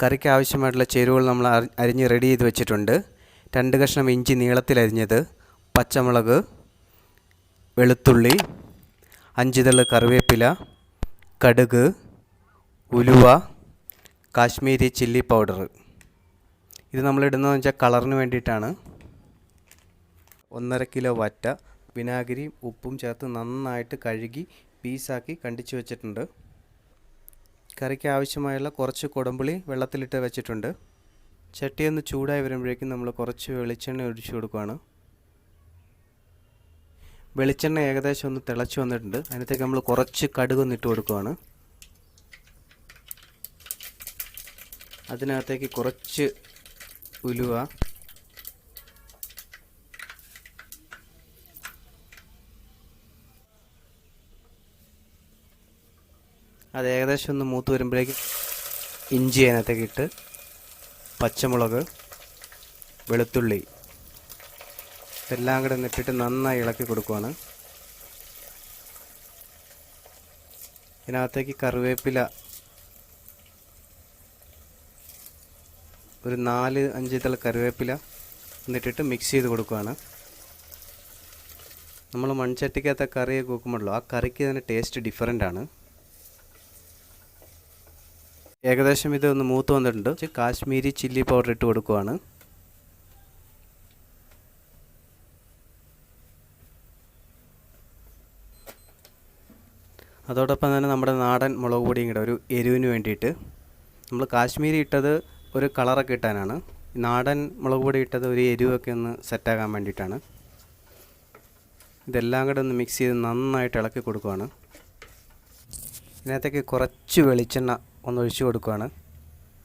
കറിക്ക് ആവശ്യമായിട്ടുള്ള ചേരുവകൾ നമ്മൾ അരിഞ്ഞ് റെഡി ചെയ്ത് വെച്ചിട്ടുണ്ട്. 2 കഷ്ണം ഇഞ്ചി നീളത്തിൽ അരിഞ്ഞത്, പച്ചമുളക്, വെളുത്തുള്ളി, 5 ഇതള് കറിവേപ്പില, കടുക്, ഉലുവ, കാശ്മീരി ചില്ലി പൗഡർ. ഇത് നമ്മളിടുന്നതെന്ന് വെച്ചാൽ കളറിന് വേണ്ടിയിട്ടാണ്. 1.5 കിലോ വറ്റ വിനാഗിരിയും ഉപ്പും ചേർത്ത് നന്നായിട്ട് കഴുകി പീസാക്കി കണ്ടിച്ച് വെച്ചിട്ടുണ്ട്. കറിക്ക് ആവശ്യമായുള്ള കുറച്ച് കുടംപുളി വെള്ളത്തിലിട്ട് വെച്ചിട്ടുണ്ട്. ചട്ടിയൊന്ന് ചൂടായി വരുമ്പോഴേക്കും നമ്മൾ കുറച്ച് വെളിച്ചെണ്ണ ഒഴിച്ചു കൊടുക്കുകയാണ്. വെളിച്ചെണ്ണ ഏകദേശം ഒന്ന് തിളച്ച് വന്നിട്ടുണ്ട്. അതിനകത്തേക്ക് നമ്മൾ കുറച്ച് കടുകൊന്ന് ഇട്ട് കൊടുക്കുകയാണ്. അതിനകത്തേക്ക് കുറച്ച് ഉലുവ, അത് ഏകദേശം ഒന്ന് മൂത്ത് വരുമ്പോഴേക്കും ഇഞ്ചി അതിനകത്തേക്ക് ഇട്ട്, പച്ചമുളക്, വെളുത്തുള്ളി എല്ലാം കൂടെ ഇട്ടിട്ട് നന്നായി ഇളക്കി കൊടുക്കുകയാണ്. ഇതിനകത്തേക്ക് കറിവേപ്പില ഒരു 4-5 ഇതൾ കറിവേപ്പില എന്നിട്ടിട്ട് മിക്സ് ചെയ്ത് കൊടുക്കുകയാണ്. നമ്മൾ മൺചട്ടിക്കകത്ത കറിയൊക്കെ വെക്കുമ്പോഴല്ലോ ആ കറിക്ക് തന്നെ ടേസ്റ്റ് ഡിഫറൻ്റ് ആണ്. ഏകദേശം ഇതൊന്ന് മൂത്ത് വന്നിട്ടുണ്ട്. കാശ്മീരി ചില്ലി പൗഡർ ഇട്ട് കൊടുക്കുകയാണ്. അതോടൊപ്പം തന്നെ നമ്മുടെ നാടൻ മുളക് പൊടിയും കൂടെ ഒരു എരിവിന് വേണ്ടിയിട്ട്. നമ്മൾ കാശ്മീരി ഇട്ടത് ഒരു കളറൊക്കെ ഇട്ടാനാണ്. നാടൻ മുളക് പൊടി ഇട്ടത് ഒരു എരിവൊക്കെ ഒന്ന് സെറ്റാകാൻ വേണ്ടിയിട്ടാണ്. ഇതെല്ലാം കൂടെ ഒന്ന് മിക്സ് ചെയ്ത് നന്നായിട്ട് ഇളക്കി കൊടുക്കുകയാണ്. ഇതിനകത്തേക്ക് കുറച്ച് വെളിച്ചെണ്ണ ഒന്ന് ഒഴിച്ചു കൊടുക്കുകയാണ്,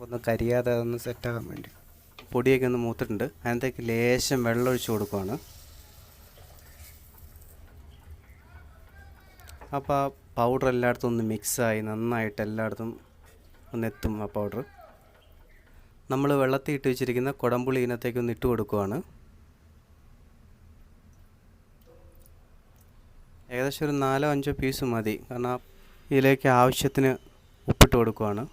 ഒന്ന് കരിയാതെ ഒന്ന് സെറ്റാകാൻ വേണ്ടി. പൊടിയൊക്കെ ഒന്ന് മൂത്തിട്ടുണ്ട്. അതിനകത്തേക്ക് ലേശം വെള്ളം ഒഴിച്ചു കൊടുക്കുകയാണ്. അപ്പോൾ ആ പൗഡർ എല്ലായിടത്തും ഒന്ന് മിക്സായി നന്നായിട്ട് എല്ലായിടത്തും ഒന്ന് എത്തും ആ പൗഡർ. നമ്മൾ വെള്ളത്തിൽ ഇട്ട് വെച്ചിരിക്കുന്ന കുടംപുളി ഇതിനകത്തേക്ക് ഒന്ന് ഇട്ട് കൊടുക്കുകയാണ്. ഏകദേശം ഒരു 4-5 പീസ് മതി, കാരണം ഇതിലേക്ക് ആവശ്യത്തിന് ഉപ്പിട്ട് കൊടുക്കുകയാണ്.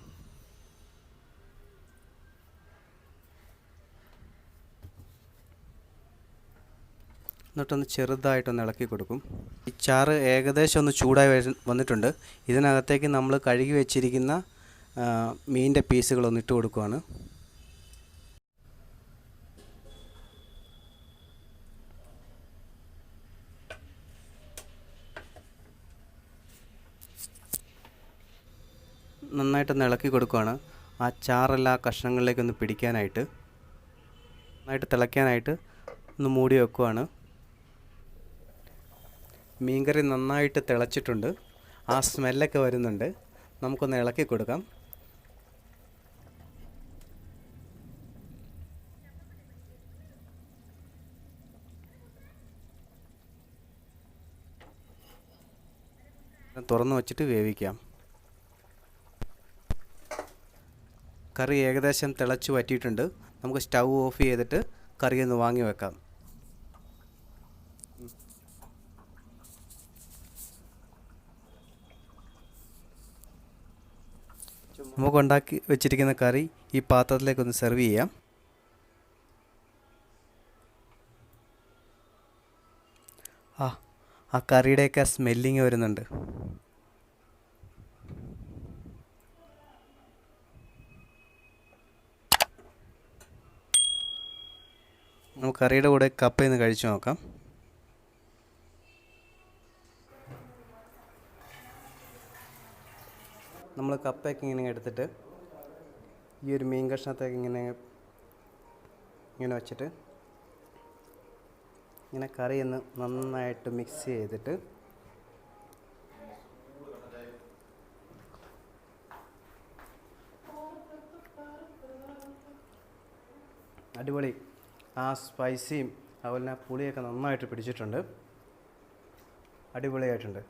എന്നിട്ടൊന്ന് ചെറുതായിട്ടൊന്ന് ഇളക്കി കൊടുക്കും. ഈ ചാറ് ഏകദേശം ഒന്ന് ചൂടായി വന്നിട്ടുണ്ട്. ഇതിനകത്തേക്ക് നമ്മൾ കഴുകി വെച്ചിരിക്കുന്ന മീനിൻ്റെ പീസുകളൊന്ന് ഇട്ട് കൊടുക്കുകയാണ്. നന്നായിട്ടൊന്ന് ഇളക്കി കൊടുക്കുകയാണ്. ആ ചാറെല്ലാം ആ കഷ്ണങ്ങളിലേക്കൊന്ന് പിടിക്കാനായിട്ട്, നന്നായിട്ട് തിളയ്ക്കാനായിട്ട് ഒന്ന് മൂടി വെക്കുകയാണ്. മീൻകറി നന്നായിട്ട് തിളച്ചിട്ടുണ്ട്. ആ സ്മെല്ലൊക്കെ വരുന്നുണ്ട്. നമുക്കൊന്ന് ഇളക്കി കൊടുക്കാം. തുറന്ന് വച്ചിട്ട് വേവിക്കാം. കറി ഏകദേശം തിളച്ച് വറ്റിയിട്ടുണ്ട്. നമുക്ക് സ്റ്റൗ ഓഫ് ചെയ്തിട്ട് കറി ഒന്ന് വാങ്ങി വെക്കാം. നമുക്ക് ഉണ്ടാക്കി വെച്ചിരിക്കുന്ന കറി ഈ പാത്രത്തിലേക്കൊന്ന് സെർവ് ചെയ്യാം. ആ കറിയുടെയൊക്കെ സ്മെല്ലിങ് വരുന്നുണ്ട്. നമുക്ക് കറിയുടെ കൂടെ കപ്പയൊന്ന് കഴിച്ചു നോക്കാം. നമ്മൾ കപ്പയൊക്കെ ഇങ്ങനെ എടുത്തിട്ട് ഈ ഒരു മീൻ കഷ്ണത്തേക്ക് ഇങ്ങനെ വെച്ചിട്ട് ഇങ്ങനെ കറി ഒന്ന് നന്നായിട്ട് മിക്സ് ചെയ്തിട്ട് അടിപൊളി. ആ സ്പൈസിയും അതുപോലെ തന്നെ പുളിയൊക്കെ നന്നായിട്ട് പിടിച്ചിട്ടുണ്ട്. അടിപൊളിയായിട്ടുണ്ട്.